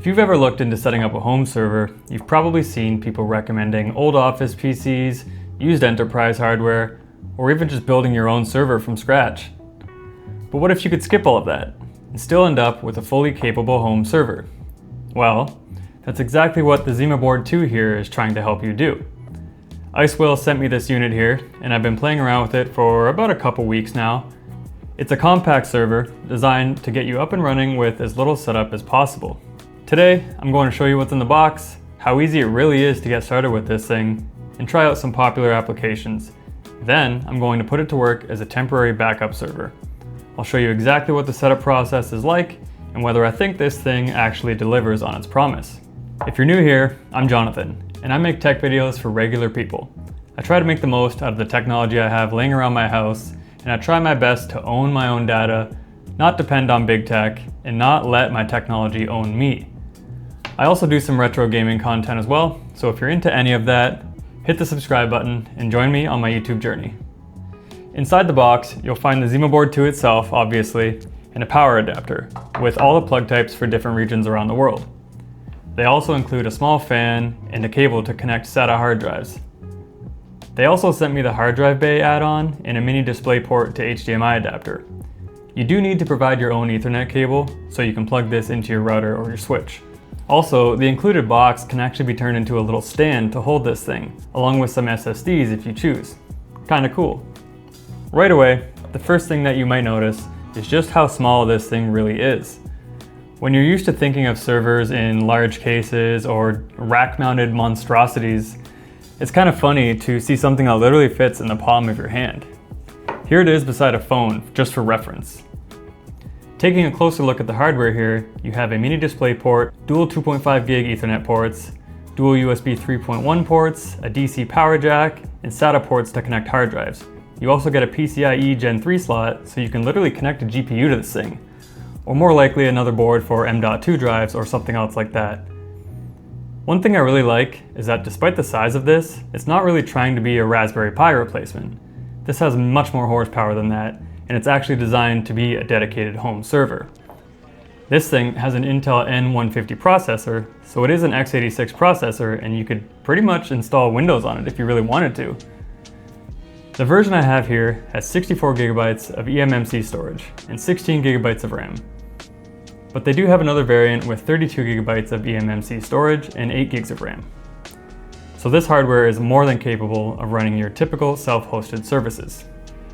If you've ever looked into setting up a home server, you've probably seen people recommending old office PCs, used enterprise hardware, or even just building your own server from scratch. But what if you could skip all of that and still end up with a fully capable home server? Well, that's exactly what the ZimaBoard 2 here is trying to help you do. IceWhale sent me this unit here, and I've been playing around with it for about a couple weeks now. It's a compact server designed to get you up and running with as little setup as possible. Today, I'm going to show you what's in the box, how easy it really is to get started with this thing, and try out some popular applications. Then, I'm going to put it to work as a temporary backup server. I'll show you exactly what the setup process is like, and whether I think this thing actually delivers on its promise. If you're new here, I'm Jonathan, and I make tech videos for regular people. I try to make the most out of the technology I have laying around my house, and I try my best to own my own data, not depend on big tech, and not let my technology own me. I also do some retro gaming content as well, so if you're into any of that, hit the subscribe button and join me on my YouTube journey. Inside the box, you'll find the ZimaBoard 2 itself, obviously, and a power adapter, with all the plug types for different regions around the world. They also include a small fan and a cable to connect SATA hard drives. They also sent me the hard drive bay add-on and a mini DisplayPort to HDMI adapter. You do need to provide your own Ethernet cable, so you can plug this into your router or your switch. Also, the included box can actually be turned into a little stand to hold this thing, along with some SSDs if you choose. Kinda cool. Right away, the first thing that you might notice is just how small this thing really is. When you're used to thinking of servers in large cases or rack-mounted monstrosities, it's kind of funny to see something that literally fits in the palm of your hand. Here it is beside a phone, just for reference. Taking a closer look at the hardware here, you have a mini DisplayPort, dual 2.5 gig Ethernet ports, dual USB 3.1 ports, a DC power jack, and SATA ports to connect hard drives. You also get a PCIe Gen 3 slot, so you can literally connect a GPU to this thing, or more likely another board for M.2 drives or something else like that. One thing I really like is that despite the size of this, it's not really trying to be a Raspberry Pi replacement. This has much more horsepower than that, and it's actually designed to be a dedicated home server. This thing has an Intel N150 processor, so it is an x86 processor, and you could pretty much install Windows on it if you really wanted to. The version I have here has 64 gigabytes of eMMC storage and 16 gigabytes of RAM. But they do have another variant with 32 gigabytes of eMMC storage and 8 gigs of RAM. So this hardware is more than capable of running your typical self-hosted services.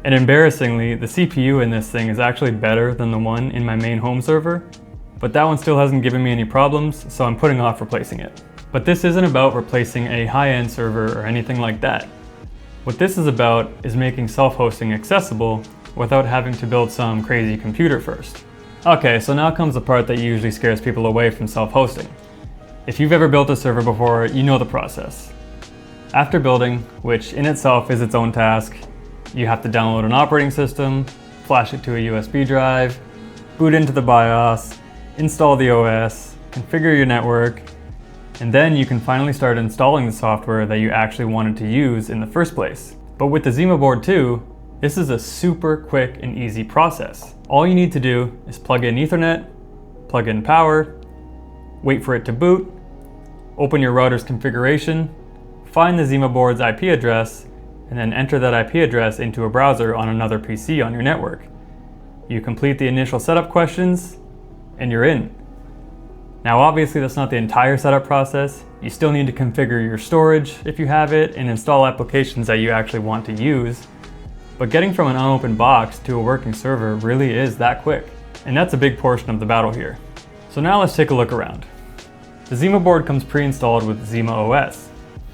And embarrassingly, the CPU in this thing is actually better than the one in my main home server, but that one still hasn't given me any problems, so I'm putting off replacing it. But this isn't about replacing a high-end server or anything like that. What this is about is making self-hosting accessible without having to build some crazy computer first. Okay, so now comes the part that usually scares people away from self-hosting. If you've ever built a server before, you know the process. After building, which in itself is its own task, you have to download an operating system, flash it to a USB drive, boot into the BIOS, install the OS, configure your network, and then you can finally start installing the software that you actually wanted to use in the first place. But with the ZimaBoard 2, this is a super quick and easy process. All you need to do is plug in Ethernet, plug in power, wait for it to boot, open your router's configuration, find the ZimaBoard's IP address, and then enter that IP address into a browser on another PC on your network. You complete the initial setup questions, and you're in. Now obviously that's not the entire setup process. You still need to configure your storage if you have it and install applications that you actually want to use. But getting from an unopened box to a working server really is that quick. And that's a big portion of the battle here. So now let's take a look around. The ZimaBoard comes pre-installed with ZimaOS,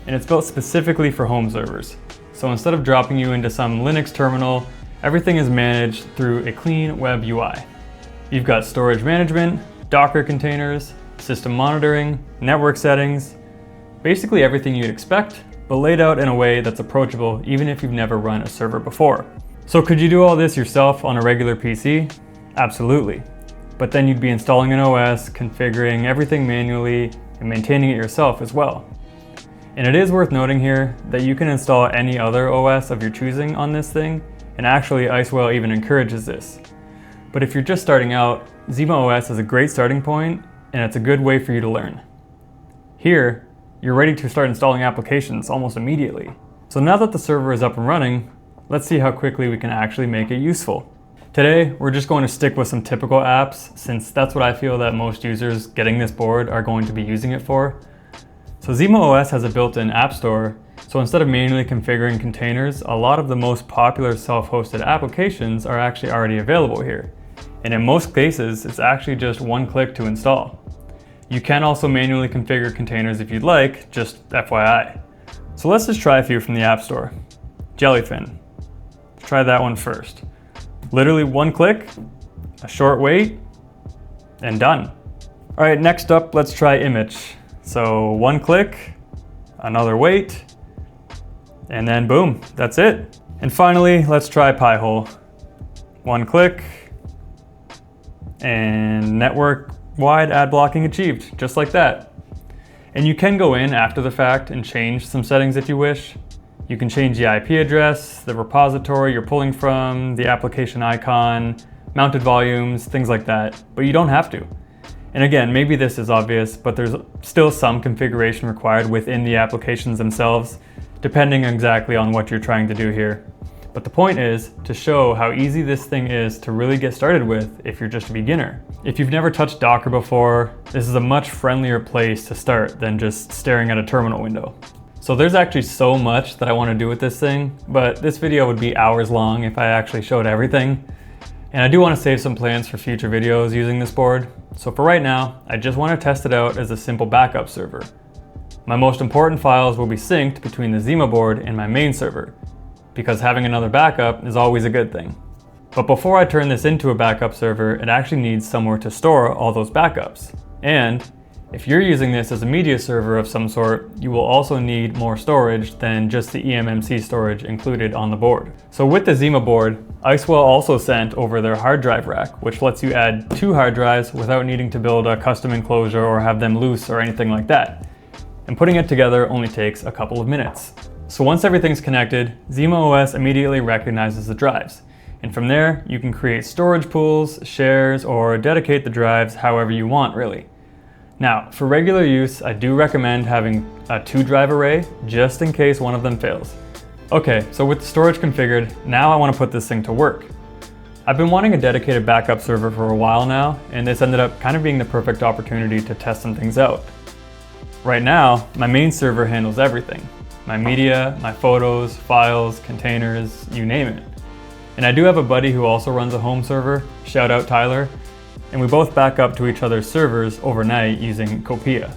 and it's built specifically for home servers. So instead of dropping you into some Linux terminal, everything is managed through a clean web UI. You've got storage management, Docker containers, system monitoring, network settings, basically everything you'd expect, but laid out in a way that's approachable even if you've never run a server before. So could you do all this yourself on a regular PC? Absolutely. But then you'd be installing an OS, configuring everything manually, and maintaining it yourself as well. And it is worth noting here that you can install any other OS of your choosing on this thing, and actually IceWhale even encourages this. But if you're just starting out, ZimaOS is a great starting point, and it's a good way for you to learn. Here, you're ready to start installing applications almost immediately. So now that the server is up and running, let's see how quickly we can actually make it useful. Today, we're just going to stick with some typical apps, since that's what I feel that most users getting this board are going to be using it for. So ZimaOS has a built-in app store, so instead of manually configuring containers, a lot of the most popular self-hosted applications are actually already available here. And in most cases, it's actually just one click to install. You can also manually configure containers if you'd like, just FYI. So let's just try a few from the App Store. Jellyfin. Let's try that one first. Literally one click, a short wait, and done. All right, next up, let's try Image. So one click, another wait, and then boom, that's it. And finally, let's try Pi-hole. One click, and network-wide ad blocking achieved, just like that. And you can go in after the fact and change some settings if you wish. You can change the IP address, the repository you're pulling from, the application icon, mounted volumes, things like that, but you don't have to. And again, maybe this is obvious, but there's still some configuration required within the applications themselves, depending exactly on what you're trying to do here. But the point is to show how easy this thing is to really get started with if you're just a beginner. If you've never touched Docker before, this is a much friendlier place to start than just staring at a terminal window. So there's actually so much that I want to do with this thing, but this video would be hours long if I actually showed everything. And I do want to save some plans for future videos using this board. So for right now, I just want to test it out as a simple backup server. My most important files will be synced between the ZimaBoard and my main server, because having another backup is always a good thing. But before I turn this into a backup server, it actually needs somewhere to store all those backups. And if you're using this as a media server of some sort, you will also need more storage than just the eMMC storage included on the board. So with the ZimaBoard, IceWhale also sent over their hard drive rack, which lets you add 2 hard drives without needing to build a custom enclosure or have them loose or anything like that. And putting it together only takes a couple of minutes. So once everything's connected, ZimaOS immediately recognizes the drives. And from there, you can create storage pools, shares, or dedicate the drives however you want, really. Now, for regular use, I do recommend having a 2-drive array just in case one of them fails. Okay, so with the storage configured, now I want to put this thing to work. I've been wanting a dedicated backup server for a while now, and this ended up kind of being the perfect opportunity to test some things out. Right now, my main server handles everything. My media, my photos, files, containers, you name it. And I do have a buddy who also runs a home server, shout out Tyler, and we both back up to each other's servers overnight using Copia.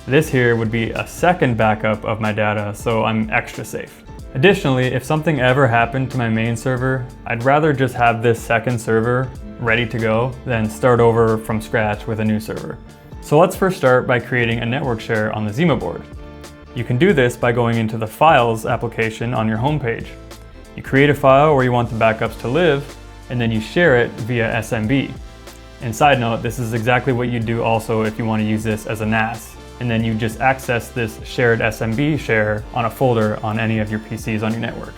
This here would be a second backup of my data, so I'm extra safe. Additionally, if something ever happened to my main server, I'd rather just have this second server ready to go than start over from scratch with a new server. So let's first start by creating a network share on the ZimaBoard. You can do this by going into the Files application on your homepage. You create a file where you want the backups to live, and then you share it via SMB. And side note, this is exactly what you do also if you want to use this as a NAS. And then you just access this shared SMB share on a folder on any of your PCs on your network.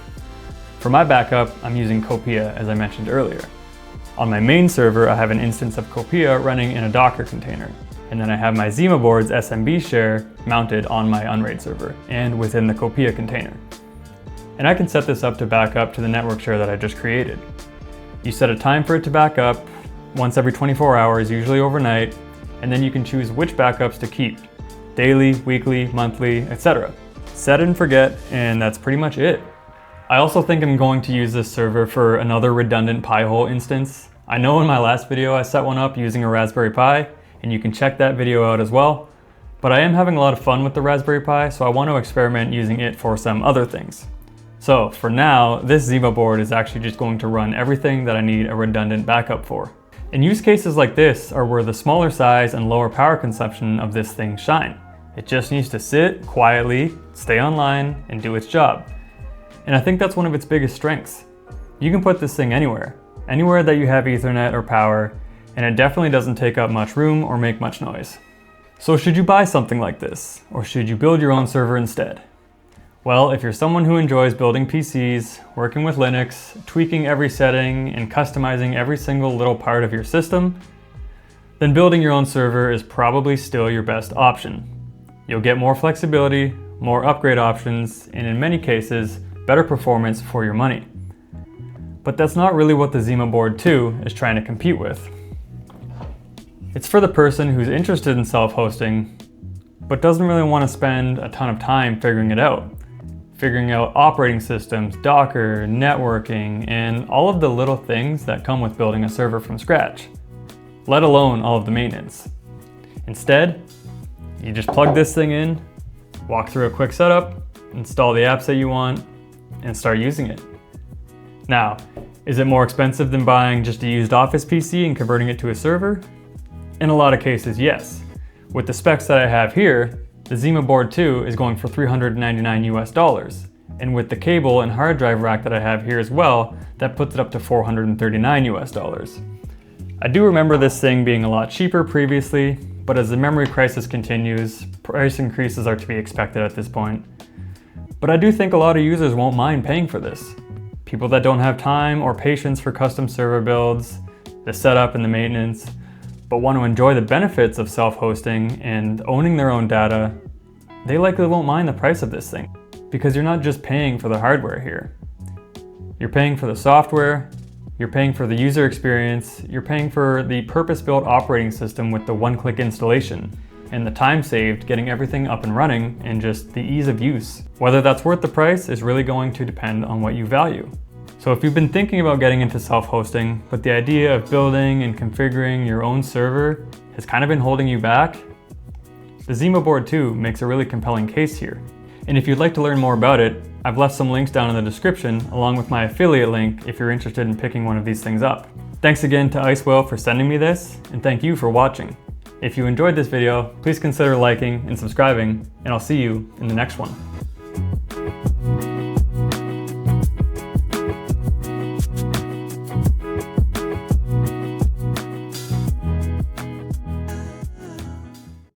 For my backup, I'm using Copia, as I mentioned earlier. On my main server, I have an instance of Copia running in a Docker container. And then I have my ZimaBoard's SMB share mounted on my Unraid server and within the Copia container. And I can set this up to back up to the network share that I just created. You set a time for it to back up, once every 24 hours, usually overnight, and then you can choose which backups to keep, daily, weekly, monthly, etc. Set and forget, and that's pretty much it. I also think I'm going to use this server for another redundant Pi-hole instance. I know in my last video I set one up using a Raspberry Pi, and you can check that video out as well, but I am having a lot of fun with the Raspberry Pi, so I want to experiment using it for some other things. So for now, this ZimaBoard is actually just going to run everything that I need a redundant backup for. And use cases like this are where the smaller size and lower power consumption of this thing shine. It just needs to sit quietly, stay online, and do its job. And I think that's one of its biggest strengths. You can put this thing anywhere that you have Ethernet or power, and it definitely doesn't take up much room or make much noise. So should you buy something like this, or should you build your own server instead? Well, if you're someone who enjoys building PCs, working with Linux, tweaking every setting, and customizing every single little part of your system, then building your own server is probably still your best option. You'll get more flexibility, more upgrade options, and in many cases, better performance for your money. But that's not really what the ZimaBoard 2 is trying to compete with. It's for the person who's interested in self-hosting, but doesn't really want to spend a ton of time figuring it out. Figuring out operating systems, Docker, networking, and all of the little things that come with building a server from scratch, let alone all of the maintenance. Instead, you just plug this thing in, walk through a quick setup, install the apps that you want, and start using it. Now, is it more expensive than buying just a used Office PC and converting it to a server? In a lot of cases, yes. With the specs that I have here, the ZimaBoard 2 is going for $399 US, and with the cable and hard drive rack that I have here as well, that puts it up to $439 US. I do remember this thing being a lot cheaper previously, but as the memory crisis continues, price increases are to be expected at this point. But I do think a lot of users won't mind paying for this. People that don't have time or patience for custom server builds, the setup and the maintenance, but want to enjoy the benefits of self-hosting and owning their own data, they likely won't mind the price of this thing, because you're not just paying for the hardware here. You're paying for the software, you're paying for the user experience, you're paying for the purpose-built operating system with the one-click installation, and the time saved getting everything up and running, and just the ease of use. Whether that's worth the price is really going to depend on what you value. So if you've been thinking about getting into self-hosting, but the idea of building and configuring your own server has kind of been holding you back, the ZimaBoard 2 makes a really compelling case here. And if you'd like to learn more about it, I've left some links down in the description along with my affiliate link if you're interested in picking one of these things up. Thanks again to IceWhale for sending me this, and thank you for watching. If you enjoyed this video, please consider liking and subscribing, and I'll see you in the next one.